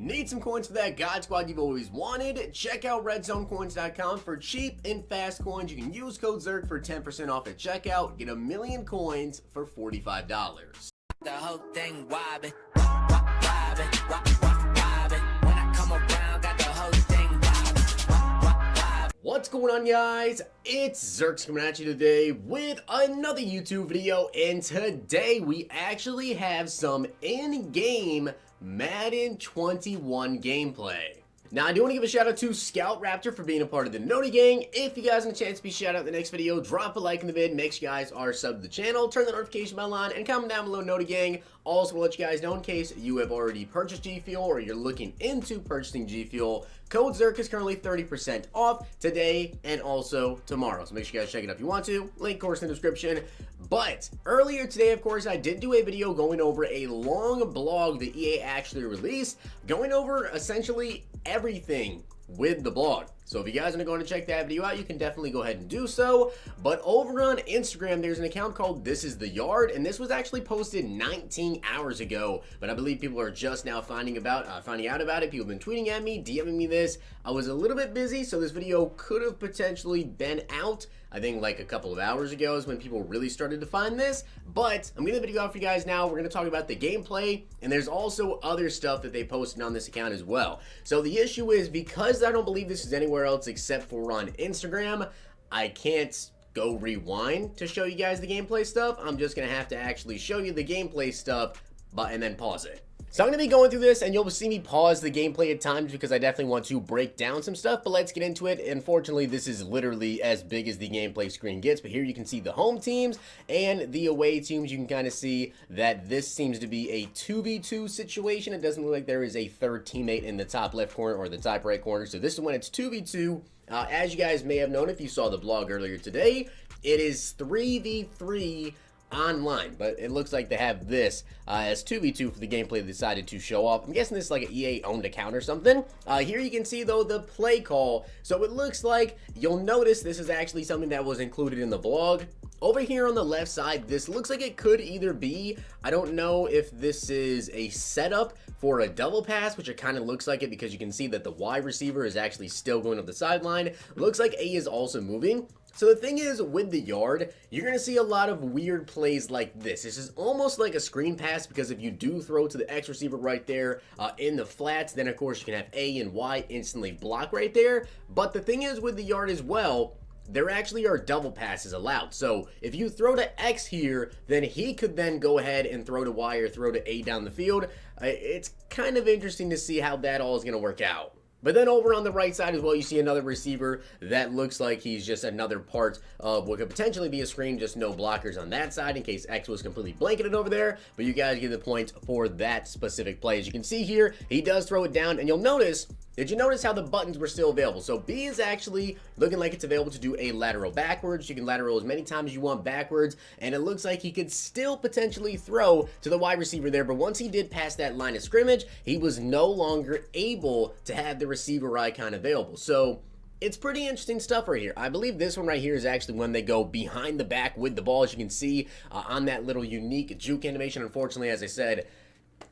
Need some coins for that God Squad you've always wanted? Check out redzonecoins.com for cheap and fast coins. You can use code ZERK for 10% off at checkout. Get 1,000,000 coins for $45. The whole thing wobbin', wobbin', wobbin'. When I come around, got the whole thing wobbin'. What's going on, guys? It's Zirksee coming at you today with another YouTube video, and today we actually have some in-game Madden 21 gameplay. Now, I do want to give a shout out to Scout Raptor for being a part of the Noti Gang. If you guys want a chance to be shout out in the next video, drop a like in the vid, make sure you guys are subbed to the channel, turn the notification bell on, and comment down below Noti Gang. Also, want to let you guys know in case you have already purchased G Fuel or you're looking into purchasing G Fuel, code ZERK is currently 30% off today and also tomorrow. So make sure you guys check it out if you want to. Link, of course, in the description. But earlier today, of course, I did do a video going over a long blog that EA actually released, going over essentially everything with the blog. So if you guys want to go and check that video out, you can definitely go ahead and do so. But over on Instagram, there's an account called This Is the Yard, and this was actually posted 19 hours ago. But I believe people are just now finding out about it. People have been tweeting at me, DMing me this. I was a little bit busy, so this video could have potentially been out. I think like a couple of hours ago is when people really started to find this. But I'm getting the video out for you guys now. We're going to talk about the gameplay, and there's also other stuff that they posted on this account as well. So the issue is, because I don't believe this is anywhere else except for on Instagram, I can't go rewind to show you guys the gameplay stuff. I'm just going to have to actually show you the gameplay stuff and then pause it. So I'm going to be going through this, and you'll see me pause the gameplay at times because I definitely want to break down some stuff, but let's get into it. Unfortunately, this is literally as big as the gameplay screen gets, but here you can see the home teams and the away teams. You can kind of see that this seems to be a 2v2 situation. It doesn't look like there is a third teammate in the top left corner or the top right corner, so this is when it's 2v2. As you guys may have known if you saw the blog earlier today, it is 3v3 online, but it looks like they have this as 2v2 for the gameplay they decided to show off. I'm guessing this is like an EA owned account or something. Here you can see though the play call. So it looks like, you'll notice this is actually something that was included in the blog. Over here on the left side, this looks like it could either be, I don't know if this is a setup for a double pass, which it kind of looks like it because you can see that the wide receiver is actually still going up the sideline. Looks like A is also moving. So the thing is, with the yard, you're going to see a lot of weird plays like this. This is almost like a screen pass, because if you do throw to the X receiver right there in the flats, then of course you can have A and Y instantly block right there. But the thing is with the yard as well, there actually are double passes allowed. So if you throw to X here, then he could then go ahead and throw to Y or throw to A down the field. It's kind of interesting to see how that all is going to work out. But then over on the right side as well, you see another receiver that looks like he's just another part of what could potentially be a screen, just no blockers on that side in case X was completely blanketed over there. But you guys get the point for that specific play. As you can see here, he does throw it down, and you'll notice, did you notice how the buttons were still available? So B is actually looking like it's available to do a lateral backwards. You can lateral as many times as you want backwards, and it looks like he could still potentially throw to the wide receiver there. But once he did pass that line of scrimmage, he was no longer able to have the receiver icon available. So it's pretty interesting stuff right here. I believe this one right here is actually when they go behind the back with the ball, as you can see on that little unique juke animation. Unfortunately, as I said,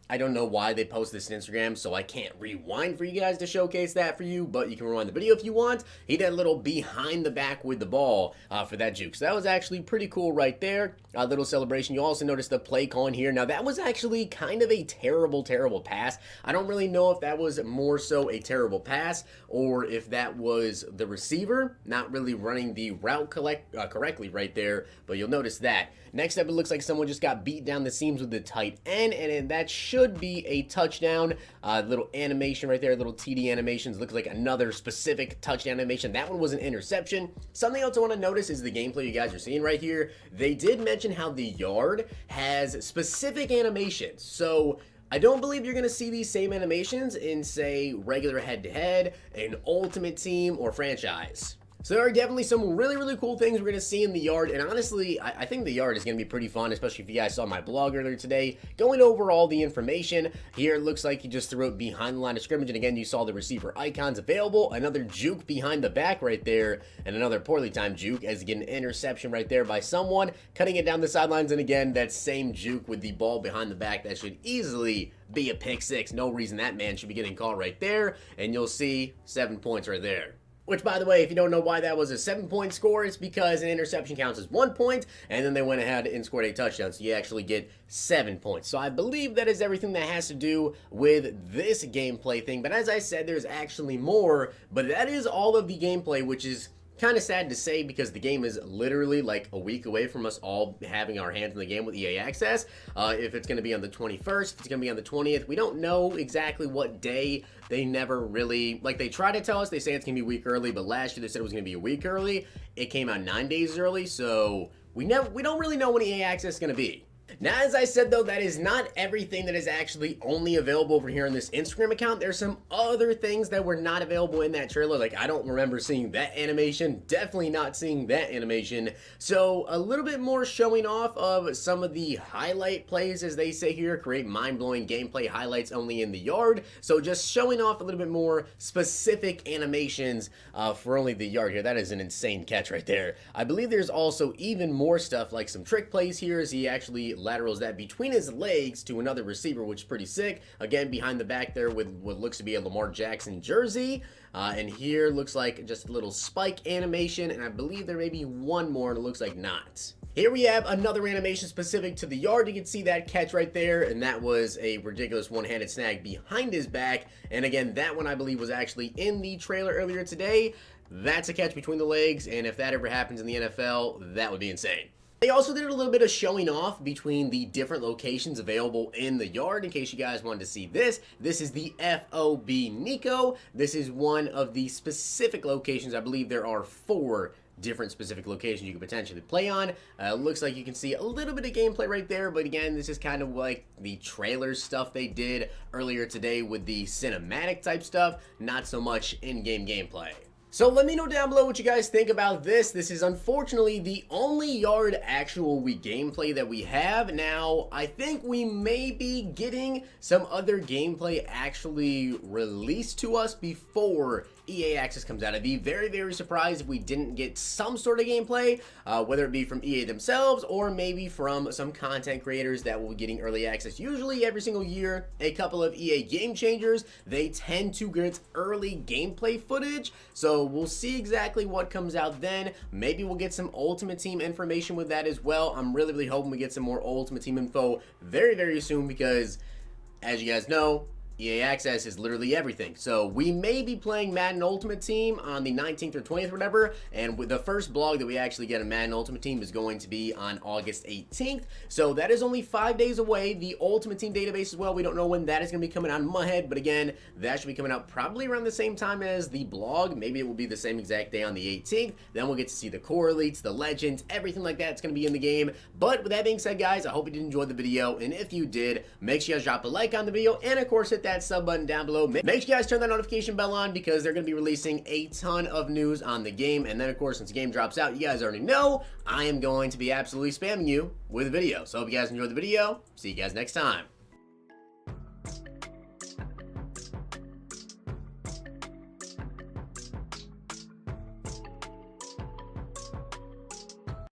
I don't know why they post this on Instagram, so I can't rewind for you guys to showcase that for you, but you can rewind the video if you want. He did a little behind the back with the ball for that juke. So that was actually pretty cool right there. A little celebration. You also notice the play call in here. Now that was actually kind of a terrible pass. I don't really know if that was more so a terrible pass or if that was the receiver not really running the route correctly right there, but you'll notice that. Next up, it looks like someone just got beat down the seams with the tight end, and that should be a touchdown. Little animation right there, little TD animations. Looks like another specific touchdown animation. That one was an interception. Something else I want to notice is the gameplay you guys are seeing right here. They did mention how the yard has specific animations. So I don't believe you're going to see these same animations in, say, regular head-to-head, an ultimate team, or franchise. So there are definitely some really cool things we're going to see in the yard, and honestly, I think the yard is going to be pretty fun, especially if you guys saw my blog earlier today, going over all the information. Here it looks like you just threw it behind the line of scrimmage, and again, you saw the receiver icons available, another juke behind the back right there, and another poorly timed juke as you get an interception right there by someone, cutting it down the sidelines, and again, that same juke with the ball behind the back, that should easily be a pick six. No reason that man should be getting called right there, and you'll see 7 points right there. Which, by the way, if you don't know why that was a 7-point score, it's because an interception counts as 1 point, and then they went ahead and scored a touchdown, so you actually get 7 points. So I believe that is everything that has to do with this gameplay thing, but as I said, there's actually more, but that is all of the gameplay, which is kind of sad to say because the game is literally like a week away from us all having our hands in the game with EA Access. If it's going to be on the 21st, if it's going to be on the 20th, we don't know exactly what day. They never really, like, they try to tell us, they say it's going to be a week early, but last year they said it was going to be a week early. It came out 9 days early, so we don't really know when EA Access is going to be. Now, as I said, though, that is not everything that is actually only available over here on this Instagram account. There's some other things that were not available in that trailer. Like, I don't remember seeing that animation. Definitely not seeing that animation. So, a little bit more showing off of some of the highlight plays, as they say here. Create mind-blowing gameplay highlights only in the yard. So, just showing off a little bit more specific animations for only the yard here. That is an insane catch right there. I believe there's also even more stuff, like some trick plays here as he actually laterals that between his legs to another receiver, which is pretty sick. Again, behind the back there with what looks to be a Lamar Jackson jersey. And here looks like just a little spike animation, and I believe there may be one more, and it looks like not. Here we have another animation specific to the yard. You can see that catch right there, and that was a ridiculous one-handed snag behind his back. And again, that one I believe was actually in the trailer earlier today. That's a catch between the legs, and if that ever happens in the NFL, that would be insane. They also did a little bit of showing off between the different locations available in the yard. In case you guys wanted to see this, this is the FOB Nico. This is one of the specific locations. I believe there are 4 different specific locations you could potentially play on. Looks like you can see a little bit of gameplay right there, but again, this is kind of like the trailer stuff they did earlier today with the cinematic type stuff, not so much in-game gameplay. So let me know down below what you guys think about this. This is unfortunately the only yard actual Wii gameplay that we have. Now, I think we may be getting some other gameplay actually released to us before EA Access comes out. I'd be very surprised if we didn't get some sort of gameplay, whether it be from EA themselves or maybe from some content creators that will be getting early access. Usually every single year, a couple of EA Game Changers, they tend to get early gameplay footage, so we'll see exactly what comes out then. Maybe we'll get some Ultimate Team information with that as well. I'm really hoping we get some more Ultimate Team info very soon because, as you guys know, EA Access is literally everything. So we may be playing Madden Ultimate Team on the 19th or 20th or whatever, and with the first blog that we actually get a Madden Ultimate Team is going to be on August 18th. So that is only 5 days away. The Ultimate Team database as well, we don't know when that is going to be coming out in my head, but again, that should be coming out probably around the same time as the blog. Maybe it will be the same exact day on the 18th. Then we'll get to see the core elites, the legends, everything like that's going to be in the game. But with that being said, guys, I hope you did enjoy the video, and if you did, make sure you guys drop a like on the video, and of course hit that sub button down below. Make sure you guys turn that notification bell on because they're going to be releasing a ton of news on the game. And then, of course, once the game drops out, you guys already know I am going to be absolutely spamming you with a video. So I hope you guys enjoyed the video. See you guys next time.